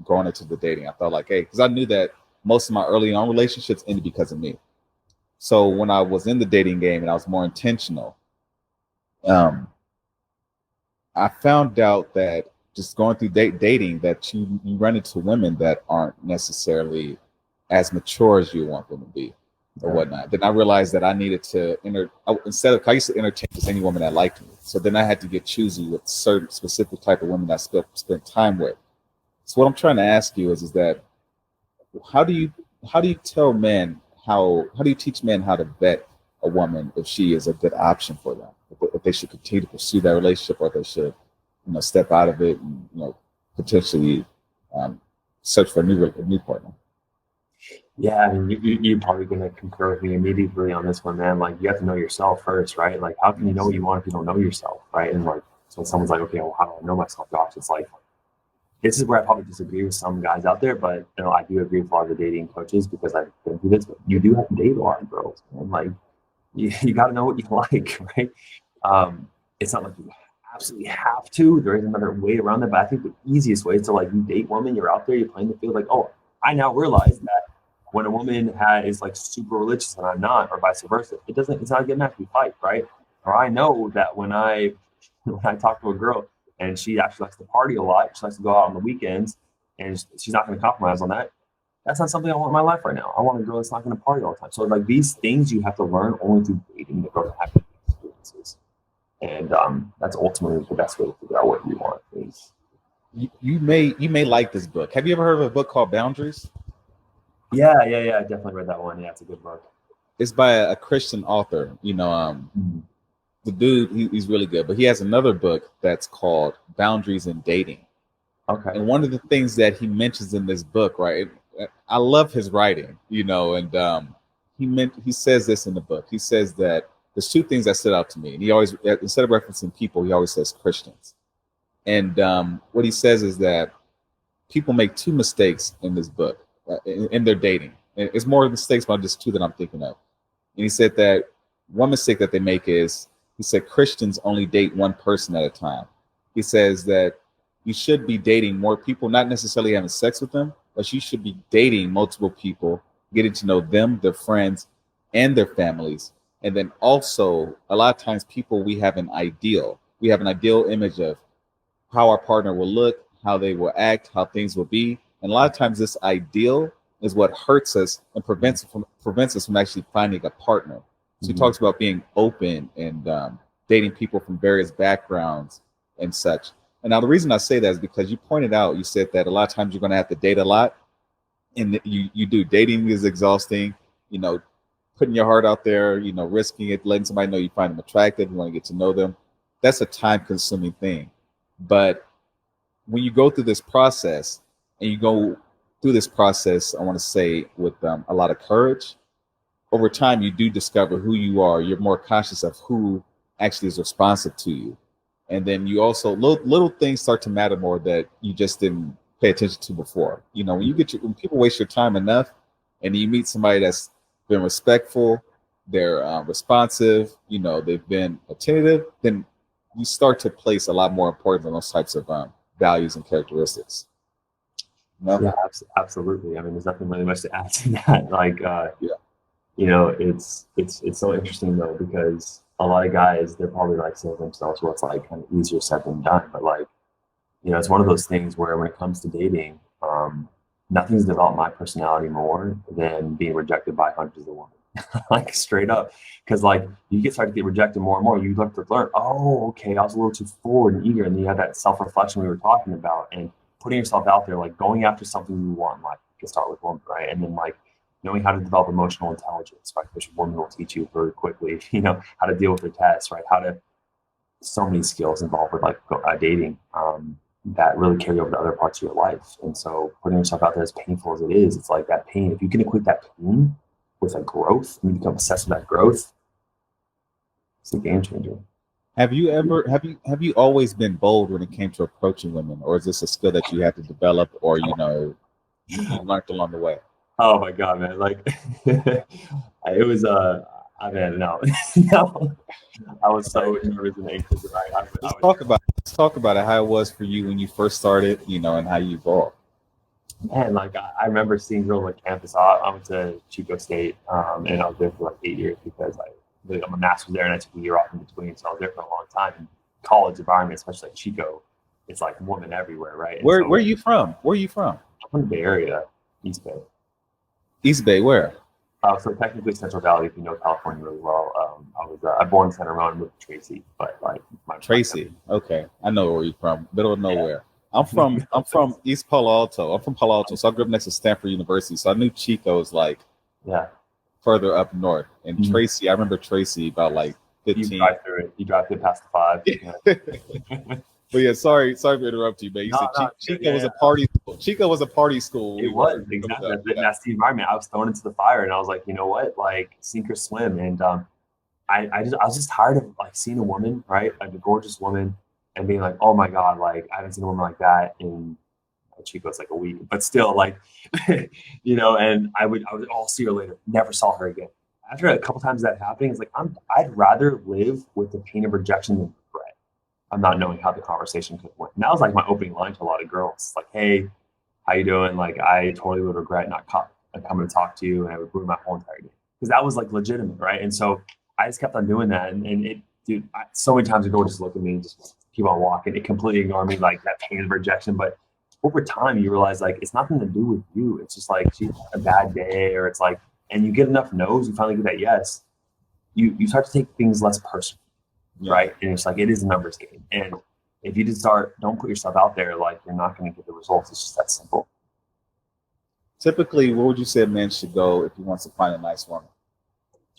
going into the dating. I thought like, hey, because I knew that most of my early on relationships ended because of me. So when I was in the dating game and I was more intentional, I found out that just going through dating that you run into women that aren't necessarily as mature as you want them to be or whatnot. Then I realized that I needed to I used to entertain just any woman that liked me. So then I had to get choosy with certain specific type of women that I spent time with. So what I'm trying to ask you is that how do you tell men how do you teach men how to vet a woman if she is a good option for them? If they should continue to pursue that relationship, or if they should, step out of it and potentially search for a new partner. Yeah, I mean, you're probably going to concur with me immediately on this one, man. Like, you have to know yourself first, right? Like, how can you know what you want if you don't know yourself, right? And like, so someone's like, okay, well, how do I know myself? Gosh, it's like, this is where I probably disagree with some guys out there, but I do agree with a lot of the dating coaches because I've been through this. But you do have to date a lot of girls, man. Like, you got to know what you like, right? It's not like you absolutely have to. There is another way around that, but I think the easiest way is to like, you date women, you're out there, you're playing the field. Like, oh, I now realize that when a woman is like super religious and I'm not, or vice versa, it's not a good match. We fight, right? Or I know that when I talk to a girl and she actually likes to party a lot, she likes to go out on the weekends, and she's not going to compromise on that. That's not something I want in my life right now. I want a girl that's not going to party all the time. So like, these things you have to learn only through dating the girl that have experiences, and that's ultimately the best way to figure out what you want. You may like this book. Have you ever heard of a book called Boundaries? Yeah, I definitely read that one. Yeah, it's a good book. It's by a Christian author. The dude, he's really good, but he has another book that's called Boundaries in Dating. Okay. And one of the things that he mentions in this book, right? I love his writing, and he says this in the book. He says that there's two things that stood out to me, and he always, instead of referencing people, he always says Christians. And what he says is that people make two mistakes in this book in their dating. And it's more mistakes, but just two that I'm thinking of. And he said that one mistake that they make is, he said Christians only date one person at a time. He says that you should be dating more people, not necessarily having sex with them, but you should be dating multiple people, getting to know them, their friends, and their families. And then also, a lot of times we have an ideal image of how our partner will look, how they will act, how things will be. And a lot of times this ideal is what hurts us and prevents us from actually finding a partner. So he talks about being open and dating people from various backgrounds and such. And now the reason I say that is because you pointed out, you said that a lot of times you're going to have to date a lot, and you do. Dating is exhausting. You know, putting your heart out there. You know, risking it, letting somebody know you find them attractive, you want to get to know them. That's a time-consuming thing. But when you go through this process, and you go through this process, I want to say with a lot of courage. Over time, you do discover who you are. You're more conscious of who actually is responsive to you. And then you also, little things start to matter more that you just didn't pay attention to before. You know, when people waste your time enough and you meet somebody that's been respectful, they're responsive, you know, they've been attentive, then you start to place a lot more importance on those types of values and characteristics. No? Yeah, absolutely. I mean, there's nothing really much to add to that. Like, Yeah. you know, it's so interesting though, because a lot of guys, they're probably like saying to themselves, well, it's like kind of easier said than done. But like, you know, it's one of those things where when it comes to dating, nothing's developed my personality more than being rejected by hundreds of women. Like straight up. Because like you start to get rejected more and more. You look to learn, oh, okay, I was a little too forward and eager. And then you have that self-reflection we were talking about, and putting yourself out there, like going after something you want, like you can start with women, right? And then like knowing how to develop emotional intelligence, right? Which women will teach you very quickly, you know, how to deal with their tests, right? How to, so many skills involved with like dating that really carry over to other parts of your life. And so putting yourself out there, as painful as it is, it's like that pain, if you can equate that pain with a growth and you become obsessed with that growth, it's a game changer. Have you always been bold when it came to approaching women, or is this a skill that you had to develop, or you know, you learned along the way? Oh my God, man. Like it was, I mean, no, no, I was so nervous and anxious. Let's talk about it. How it was for you when you first started, you know, and how you evolved. Man, like I remember seeing girls on campus. I went to Chico State, and I was there for like 8 years because my master's there and I took a year off in between. So I was there for a long time. In college environment, especially like Chico, it's like women everywhere, right? Where are you from? Where are you from? I'm from the Bay Area, East Bay. East Bay, where? So technically Central Valley, if you know California really well. I born in Santa Rosa and moved to Tracy, but like Tracy. Okay, I know where you're from. Middle of nowhere. I'm from East Palo Alto. I'm from Palo Alto, so I grew up next to Stanford University. So I knew Chico was like further up north. And Tracy, I remember Tracy about like 15. You drive through it. You drive through past the 5. But yeah, sorry to interrupt you, man. You said Chico was a party school. Chico was a party school. It was exactly. That's the environment. I was thrown into the fire, and I was like, you know what, like sink or swim. And I was just tired of like seeing a woman, right, like a gorgeous woman, and being like, oh my God, like I haven't seen a woman like that in Chico's like a week, but still like, you know. And I would, I'll see her later. Never saw her again. After a couple times that happening, it's like I'd rather live with the pain of rejection than regret. I'm not knowing how the conversation could went. And that was like my opening line to a lot of girls. It's like, hey, how you doing? Like, I totally would regret not coming to talk to you, and I would ruin my whole entire day. Because that was like legitimate, right? And so I just kept on doing that. And it, dude, so many times a girl would just look at me and just keep on walking. It completely ignored me, like that pain of rejection. But over time, you realize like it's nothing to do with you. It's just like she's had a bad day, or it's like, and you get enough no's, you finally get that yes. You start to take things less personal. Right. And it's like, it is a numbers game. And if you just don't put yourself out there, like you're not going to get the results. It's just that simple. Typically, where would you say a man should go if he wants to find a nice woman?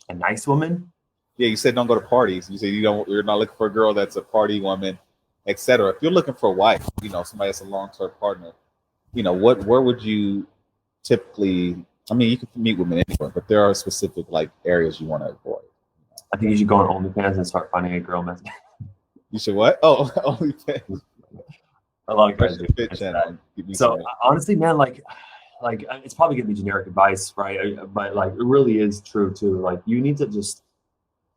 A nice woman? Yeah, you said don't go to parties. You said you're not looking for a girl that's a party woman, etc. If you're looking for a wife, you know, somebody that's a long-term partner, you know, where would you typically, I mean, you can meet women anywhere, but there are specific like areas you want to avoid. I think you should go on OnlyFans and start finding a girl message. You should what? Oh, OnlyFans. A lot of guys do that. So honestly, man, like it's probably gonna be generic advice, right? But like it really is true too. Like you need to just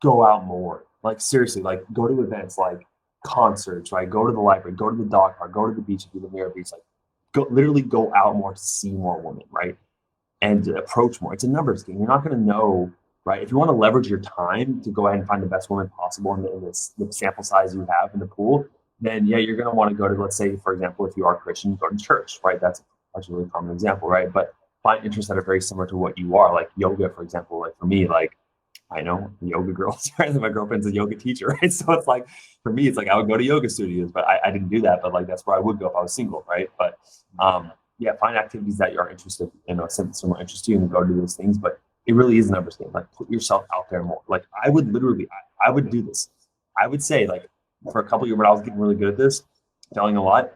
go out more. Like seriously, like go to events, like concerts, right? Go to the library, go to the dog park, go to the beach if you live near a beach. Like literally go out more to see more women, right? And approach more. It's a numbers game. You're not gonna know. Right. If you want to leverage your time to go ahead and find the best woman possible in the sample size you have in the pool, then yeah, you're going to want to go to, let's say, for example, if you are Christian, go to church, right? That's a really common example, right? But find interests that are very similar to what you are, like yoga, for example. Like for me, like I know yoga girls, right? My girlfriend's a yoga teacher, right? So it's like, for me, it's like I would go to yoga studios, but I didn't do that. But like, that's where I would go if I was single, right? But yeah, find activities that you are interested in, somewhere interest you and go do those things. But it really is a numbers game. Like, put yourself out there more. Like, I would literally, I would do this. I would say, like, for a couple of years when I was getting really good at this, telling a lot,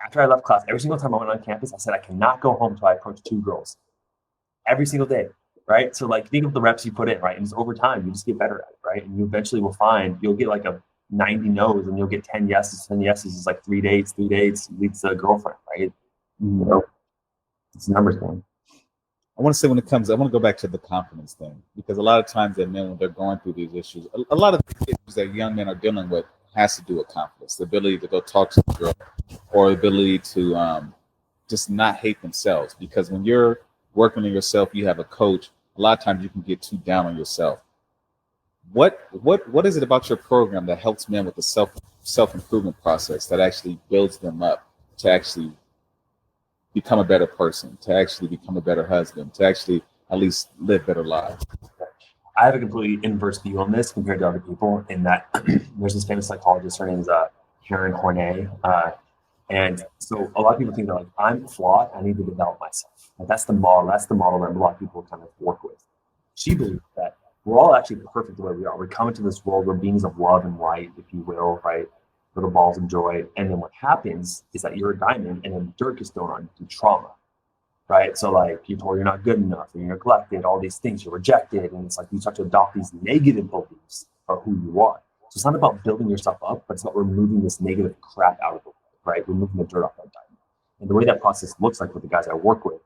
after I left class, every single time I went on campus, I said, I cannot go home until I approach 2 girls every single day, right? So like, think of the reps you put in, right? And it's over time, you just get better at it, right? And you eventually will find, you'll get like a 90 no's and you'll get 10 yeses. 10 yeses is like 3 dates leads to a girlfriend, right? You know, it's a numbers game. I want to say I want to go back to the confidence thing, because a lot of times that men, when they're going through these issues, a lot of the issues that young men are dealing with has to do with confidence, the ability to go talk to the girl, or the ability to just not hate themselves. Because when you're working on yourself, you have a coach, a lot of times you can get too down on yourself. What is it about your program that helps men with the self-improvement process that actually builds them up to actually become a better person, to actually become a better husband, to actually at least live better lives? I have a completely inverse view on this compared to other people, in that there's this famous psychologist, her name is Karen Horney. And so a lot of people think that, like, I'm flawed, I need to develop myself. Like, that's the model that a lot of people kind of work with. She believes that we're all actually perfect the way we are. We come into this world, we're beings of love and light, if you will, right? Little balls of joy. And then what happens is that you're a diamond and then dirt is thrown on you through trauma, right? So like, you're told you're not good enough, you're neglected, all these things, you're rejected. And it's like you start to adopt these negative beliefs of who you are. So it's not about building yourself up, but it's about removing this negative crap out of the world, right? Removing the dirt off that diamond. And the way that process looks like with the guys I work with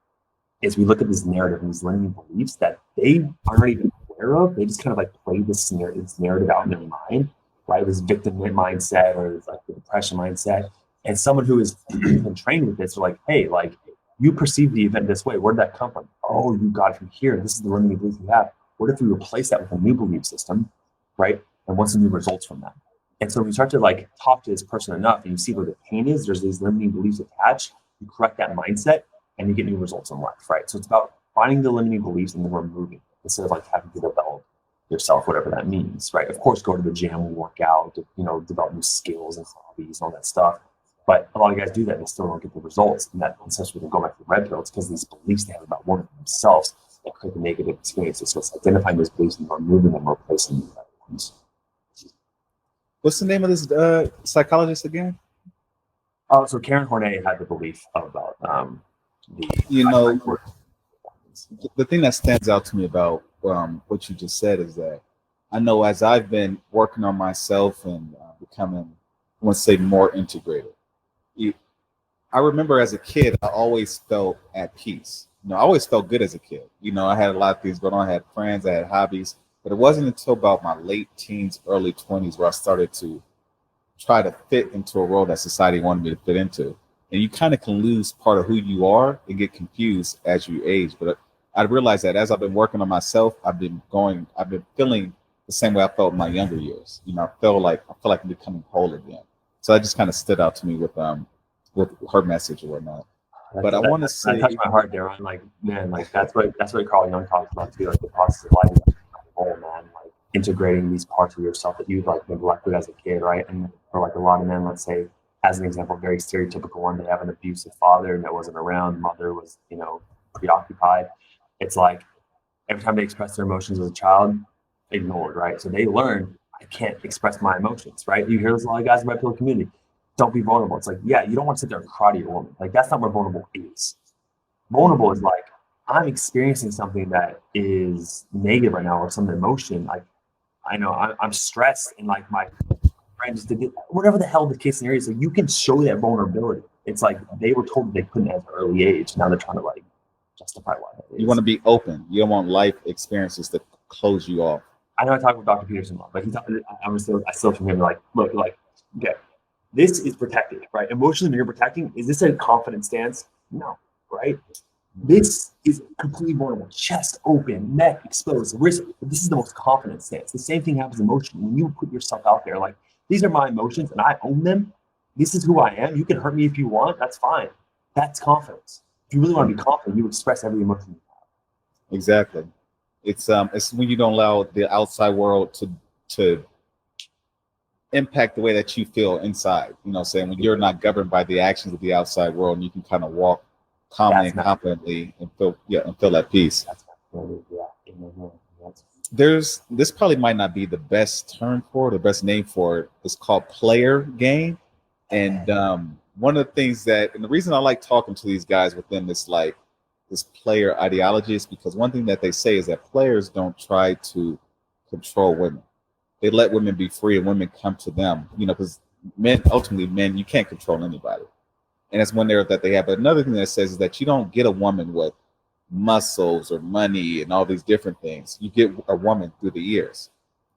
is we look at this narrative and these limiting beliefs that they aren't even aware of. They just kind of like play this narrative out in their mind, right? This victim mindset, or this, like, the depression mindset. And someone who has been trained with this are like, hey, like, you perceive the event this way. Where did that come from? Oh, you got it from here. This is the limiting belief you have. What if we replace that with a new belief system, right? And what's the new results from that? And so when you start to like talk to this person enough and you see where the pain is, there's these limiting beliefs attached, you correct that mindset and you get new results in life, right? So it's about finding the limiting beliefs and then removing, instead of like having to develop yourself, whatever that means, right? Of course, go to the gym, work out, develop new skills and hobbies and all that stuff. But a lot of guys do that and they still don't get the results. And that essentially, we can go back to the red pill. It's because these beliefs they have about women themselves that create the negative experiences. So it's identifying those beliefs and removing them, replacing them with other ones. What's the name of this psychologist again? So Karen Horney had the belief about the thing that stands out to me about what you just said is that I know, as I've been working on myself and becoming, I want to say, more integrated. I remember as a kid, I always felt at peace. I always felt good as a kid. I had a lot of things going on. I had friends, I had hobbies, but it wasn't until about my late teens, early 20s where I started to try to fit into a role that society wanted me to fit into. And you kind of can lose part of who you are and get confused as you age. But I realized that as I've been working on myself, I've been feeling the same way I felt in my younger years. I feel like I'm becoming whole again. So that just kind of stood out to me with her message or whatnot. But I want to say, that touched my heart, Darren. Like, man, like that's what Carl Jung talks about too. Like the process of life, whole, man. Like integrating these parts of yourself that you've like neglected as a kid, right? And for like a lot of men, let's say, as an example, very stereotypical one, they have an abusive father that wasn't around. Mother was, preoccupied. It's like every time they express their emotions as a child, ignored, right? So they learn, I can't express my emotions, right? You hear this a lot of guys in the red pill community. Don't be vulnerable. It's like, yeah, you don't want to sit there and cry to your woman. Like, that's not what vulnerable is. Vulnerable is like, I'm experiencing something that is negative right now, or some emotion. Like, I know I'm stressed, and like my friend just did whatever the hell the case scenario is. Like, you can show that vulnerability. It's like they were told they couldn't at an early age. Now they're trying to like justify why that is. You want to be open. You don't want life experiences to close you off. I know I talk with Dr. Peterson a lot, but I still from him like, look, like, okay, this is protected, right? Emotionally, when you're protecting, is this a confident stance? No, right? This is completely vulnerable, chest open, neck exposed, wrist. This is the most confident stance. The same thing happens emotionally. When you put yourself out there, like, these are my emotions and I own them. This is who I am. You can hurt me if you want. That's fine. That's confidence. If you really want to be confident, you express every emotion you have. Exactly. It's when you don't allow the outside world to impact the way that you feel inside. You know what I'm saying? When you're not governed by the actions of the outside world, and you can kind of walk calmly That's and not, confidently and feel at peace. that's not, yeah. That's, This probably might not be the best term for it, the best name for it. It's called player game. And one of the things and the reason I like talking to these guys within this player ideology is because one thing that they say is that players don't try to control women. They let women be free and women come to them, because men, you can't control anybody. And that's one there that they have. But another thing that says is that you don't get a woman with muscles or money and all these different things. You get a woman through the years.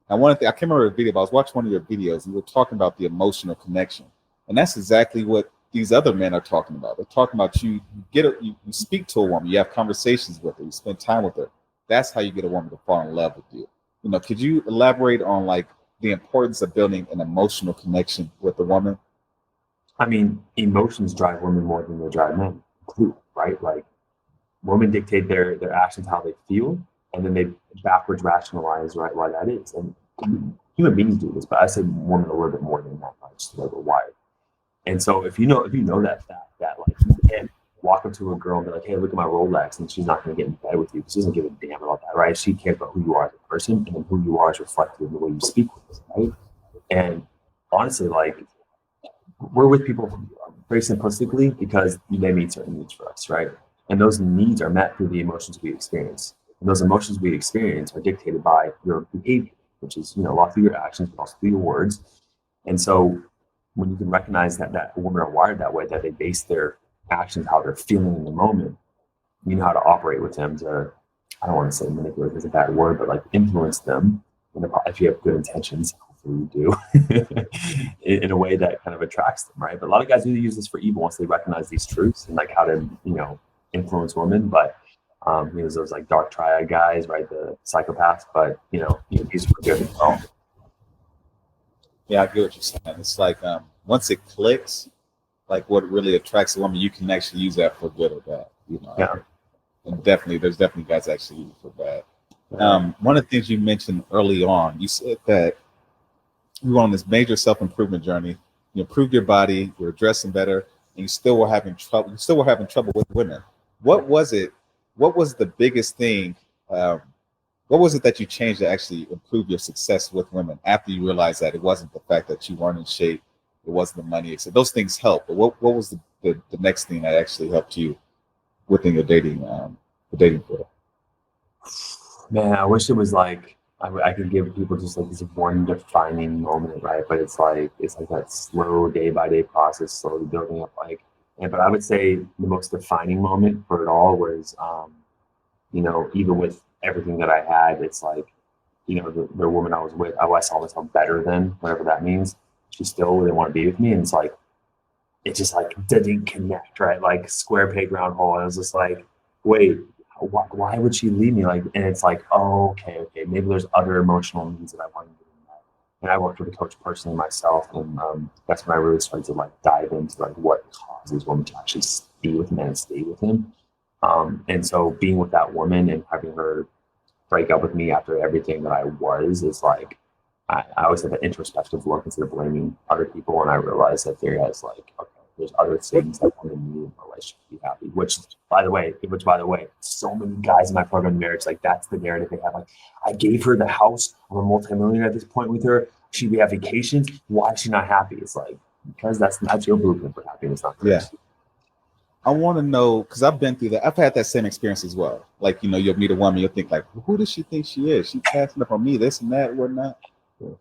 And one thing, I can't remember the video, but I was watching one of your videos. You were talking about the emotional connection. And that's exactly what these other men are talking about. They're talking about you you speak to a woman, you have conversations with her, you spend time with her. That's how you get a woman to fall in love with you. Could you elaborate on like the importance of building an emotional connection with a woman? I mean, emotions drive women more than they drive men, too, right? Like, women dictate their actions, how they feel, and then they backwards rationalize, right, why that is. And human beings do this, but I say women a little bit more than that, right? Just a little bit wired. And so if you know that fact, that like you can't walk up to a girl and be like, hey, look at my Rolex, and she's not going to get in bed with you because she doesn't give a damn about that, right? She cares about who you are as a person, and then who you are is reflected in the way you speak with them, right? And honestly, like, we're with people very simplistically because they meet certain needs for us, right? And those needs are met through the emotions we experience. And those emotions we experience are dictated by your behavior, which is, a lot through your actions, but also through your words. And so when you can recognize that women are wired that way, that they base their actions, how they're feeling in the moment, you know how to operate with them to, I don't want to say manipulate is a bad word, but like influence them if you have good intentions, hopefully you do, in a way that kind of attracts them, right? But a lot of guys do use this for evil once they recognize these truths and like how to, influence women. But there's those like dark triad guys, right? The psychopaths, but these are good as well. Yeah, I get what you're saying. It's like once it clicks, like what really attracts a woman, you can actually use that for good or bad. Yeah. And there's definitely guys that actually use it for bad. One of the things you mentioned early on, you said that you were on this major self-improvement journey. You improved your body, you were dressing better, and you still were having trouble. You still were having trouble with women. What was it? What was the biggest thing? What was it that you changed to actually improve your success with women after you realized that it wasn't the fact that you weren't in shape, it wasn't the money, so those things help. But what was the next thing that actually helped you within your dating field? Man, I wish it was like I could give people just like this one defining moment, right? But it's like that slow day by day process, slowly building up. But I would say the most defining moment for it all was, even with everything that I had, it's like, the woman I was with, I saw myself better than whatever that means. She still didn't want to be with me, and it's like it just like didn't connect, right? Like square peg round hole. I was just like, wait. Why would she leave me? Like, and it's like, oh, okay, maybe there's other emotional needs that I want to do. And I worked with a coach personally myself, and that's when I really started to like dive into like what causes women to actually be with men and stay with him. And so being with that woman and having her break up with me after everything that I was is like, I always have an introspective look instead of blaming other people, and I realized that there has like, okay, there's other things that women need in a relationship to be happy. Which by the way, so many guys in my program marriage, like that's the narrative they have. Like, I gave her the house. I'm a multimillionaire at this point with her. We have vacations. Why is she not happy? It's like, because that's your blueprint for happiness, not hers. Yeah. I want to know, because I've been through that. I've had that same experience as well. Like, you'll meet a woman, you'll think like, who does she think she is? She's passing up on me, this and that, whatnot.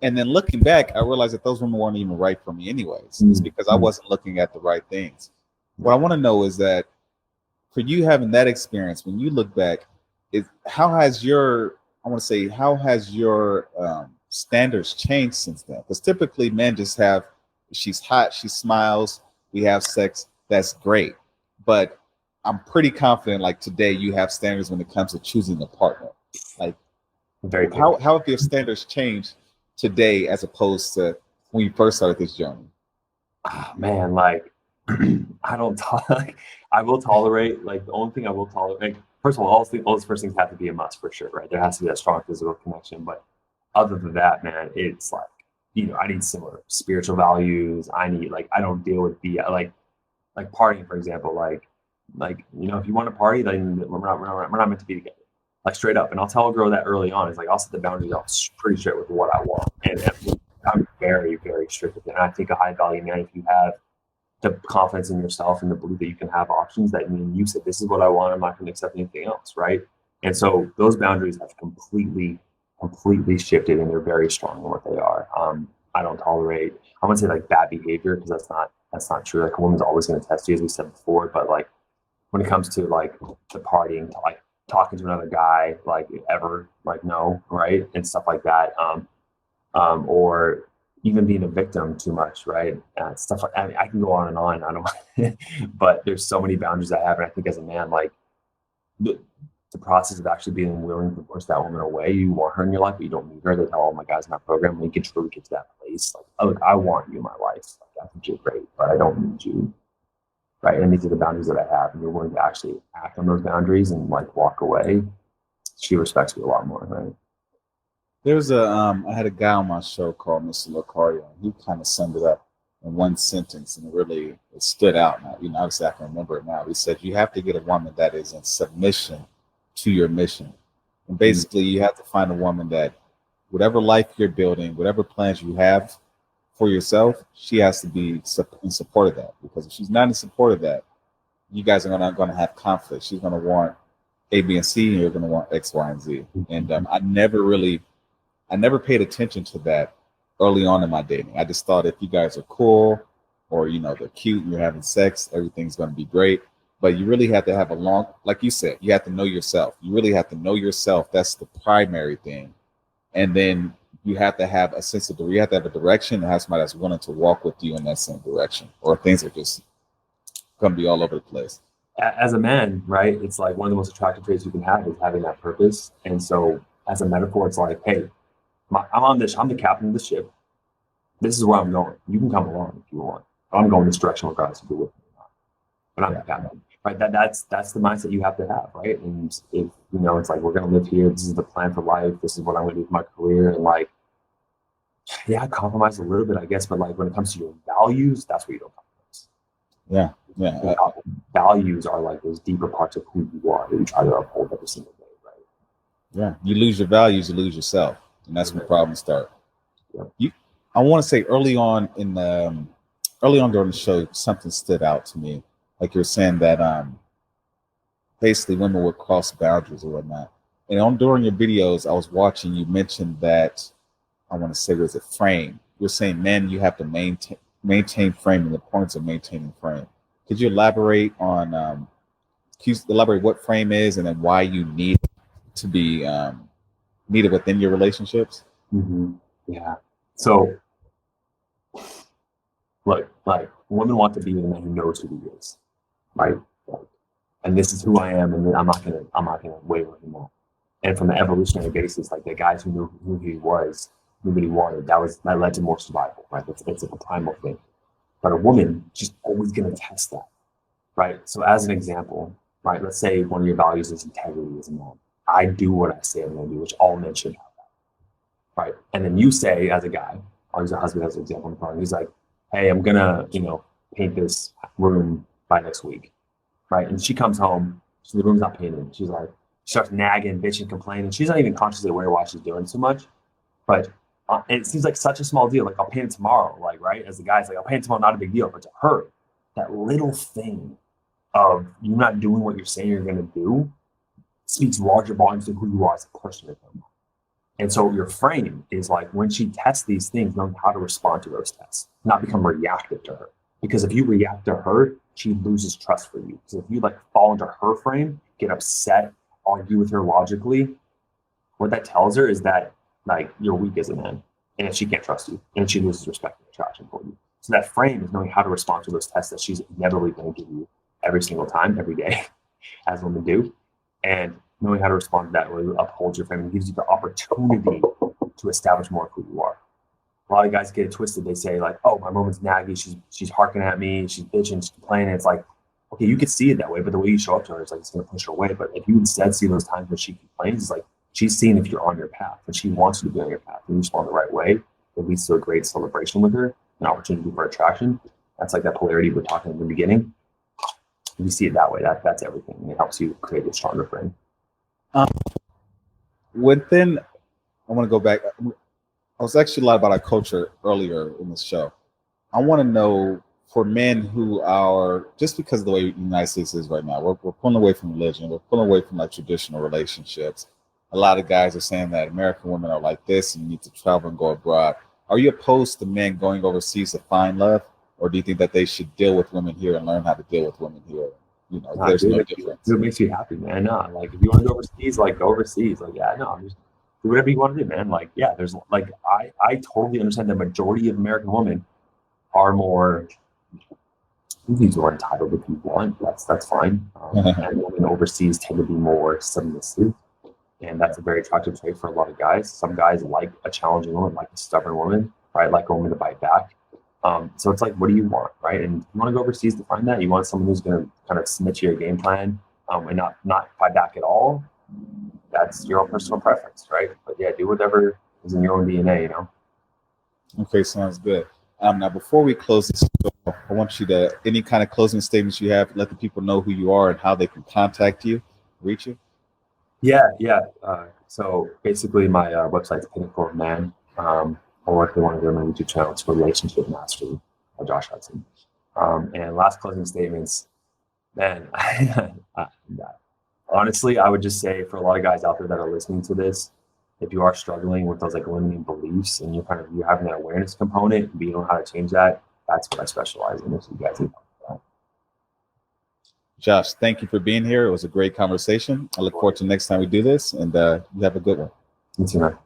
And then looking back, I realized that those women weren't even right for me anyways. It's because I wasn't looking at the right things. What I want to know is that for you having that experience, when you look back, how has your standards changed since then? Because typically men just have, she's hot, she smiles, we have sex, that's great. But I'm pretty confident like today you have standards when it comes to choosing a partner. Like, how have your standards changed today as opposed to when you first started this journey? Man, like I don't like, I will tolerate, like, the only thing I will tolerate, like, first of all those first things have to be a must for sure, right? There has to be that strong physical connection. But other than that, man, it's like, I need similar spiritual values. I need, like, I don't deal with the, like partying, for example, if you want to party, then we're not meant to be together. Like, straight up. And I'll tell a girl that early on. It's like, I'll set the boundaries off pretty straight with what I want. And I'm very, very strict with it. And I think a high value man, if you have the confidence in yourself and the belief that you can have options, that mean you said, this is what I want, I'm not going to accept anything else, right? And so those boundaries have completely shifted, and they're very strong in what they are. I don't tolerate, I wouldn't say like bad behavior, because that's not true. Like, a woman's always going to test you, as we said before. But like, when it comes to like the partying, to like talking to another guy, like, ever, like, no, right, and stuff like that, or even being a victim too much, right? Stuff like, I mean, I can go on and on. I don't, but there's so many boundaries I have, and I think as a man, like, the process of actually being willing to push that woman away. You want her in your life, but you don't need her. That's how all my guys in my program, when you can truly get to that place. Like, oh, look, I want you in my life. Like, I think you're great, but I don't need you, right? And these are the boundaries that I have, and you're willing to actually act on those boundaries and like walk away. She respects you a lot more, right? There's I had a guy on my show called Mr. Locario, and he kind of summed it up in one sentence, and it stood out. Now, obviously I can remember it now. He said, you have to get a woman that is in submission to your mission. And basically, you have to find a woman that, whatever life you're building, whatever plans you have for yourself, she has to be in support of that. Because if she's not in support of that, you guys are not going to have conflict. She's going to want A, B, and C, and you're going to want X, Y, and Z. And I never paid attention to that early on in my dating. I just thought if you guys are cool, or they're cute and you're having sex, everything's going to be great. But you really have to have like you said, you have to know yourself. You really have to know yourself. That's the primary thing. And then you have to have a sense of you have to have a direction, and have somebody that's willing to walk with you in that same direction, or things are just going to be all over the place. As a man, right, it's like one of the most attractive traits you can have is having that purpose. And so, as a metaphor, it's like, hey, I'm the captain of the ship. This is where I'm going. You can come along if you want. I'm going this direction regardless if you're with me or not. But I'm the captain, right? That's the mindset you have to have, right? And if it's like, we're gonna live here. This is the plan for life. This is what I'm gonna do with my career. And like, yeah, compromise a little bit, I guess. But like, when it comes to your values, that's where you don't compromise. Yeah. Values are like those deeper parts of who you are that you try to uphold every single day, right? Yeah. You lose your values, you lose yourself. And that's when problems start. I want to say early on during the show, something stood out to me. Like, you're saying that basically women would cross boundaries or whatnot. And during your videos, I was watching, you mentioned that, I want to say, was it frame? You're saying, men, you have to maintain frame, and the importance of maintaining frame. Could you elaborate on what frame is, and then why you need to be needed within your relationships? Mm-hmm. Yeah. So, look, like, women want to be with a man who knows who he is, right? Like, and this is who I am, and I'm not gonna waver from that. And from the evolutionary basis, like, the guys who knew who he was, knew what he wanted, that led to more survival, right? It's a primal thing. But a woman, she's always gonna test that, right? So, as an example, right, let's say one of your values is integrity as a man. I do what I say I'm gonna do, which all men should have. Right. And then you say, as a guy, I'll use a husband as an example in the car. He's like, hey, I'm gonna, paint this room by next week. Right. And she comes home, the room's not painted. She's like, she starts nagging, bitching, complaining. She's not even consciously aware why she's doing so much. But it seems like such a small deal. Like, I'll paint it tomorrow. Like, right. As the guy's like, I'll paint it tomorrow, not a big deal. But to her, that little thing of you not doing what you're saying you're gonna do speaks larger volumes to who you are as a person in her mind. And so your frame is like, when she tests these things, knowing how to respond to those tests, not become reactive to her. Because if you react to her, she loses trust for you. So if you like fall into her frame, get upset, argue with her logically, what that tells her is that like you're weak as a man, and she can't trust you, and she loses respect and attraction for you. So that frame is knowing how to respond to those tests that she's inevitably going to give you every single time, every day, as women do. And knowing how to respond to that really upholds your frame and gives you the opportunity to establish more of who you are. a lot of guys get it twisted. They say like, "Oh, my woman's naggy. She's harking at me. She's bitching. She's complaining." It's like, okay, you could see it that way, but the way you show up to her is like it's going to push her away. But if you instead see those times where she complains, it's like she's seeing if you're on your path, and she wants you to be on your path, and you respond the right way. It leads to a great celebration with her, an opportunity for attraction. That's like that polarity we're talking in the beginning. If you see it that way, that's everything. And it helps you create a stronger friend. Within, I want to go back. I was actually a lot about our culture earlier in the show. I want to know for men who are, just because of the way the United States is right now, we're pulling away from religion, we're pulling away from like traditional relationships. A lot of guys are saying that American women are like this and you need to travel and go abroad. Are you opposed to men going overseas to find love? Or do you think that they should deal with women here and learn how to deal with women here? You know, there's no difference. It makes you happy, man. No, like if you want to go overseas, like go overseas. Like, yeah, no, just do whatever you want to do, man. Like, yeah, there's like I totally understand the majority of American women are more, these are entitled if you want. That's fine. And women overseas tend to be more submissive. And that's a very attractive trait for a lot of guys. Some guys like a challenging woman, like a stubborn woman, right? Like a woman to bite back. So it's like, what do you want, right? And you want to go overseas to find that. You want someone who's going to kind of submit to your game plan and not fight back at all. That's your own personal preference, right? But yeah, do whatever is in your own DNA, you know? Okay, sounds good. Now, before we close this show, I want you to, any kind of closing statements you have, let the people know who you are and how they can contact you, reach you. Yeah. So basically my website's Pinnacle of Man. Or if they want to go to my YouTube channel, it's Relationship Mastery by Josh Hudson. And last closing statements, man, honestly, I would just say for a lot of guys out there that are listening to this, if you are struggling with those like limiting beliefs and you're having that awareness component, but you don't know how to change that, that's what I specialize in. If you guys need help with that. Josh, thank you for being here. It was a great conversation. I look forward to next time we do this, and you have a good one. You too, man.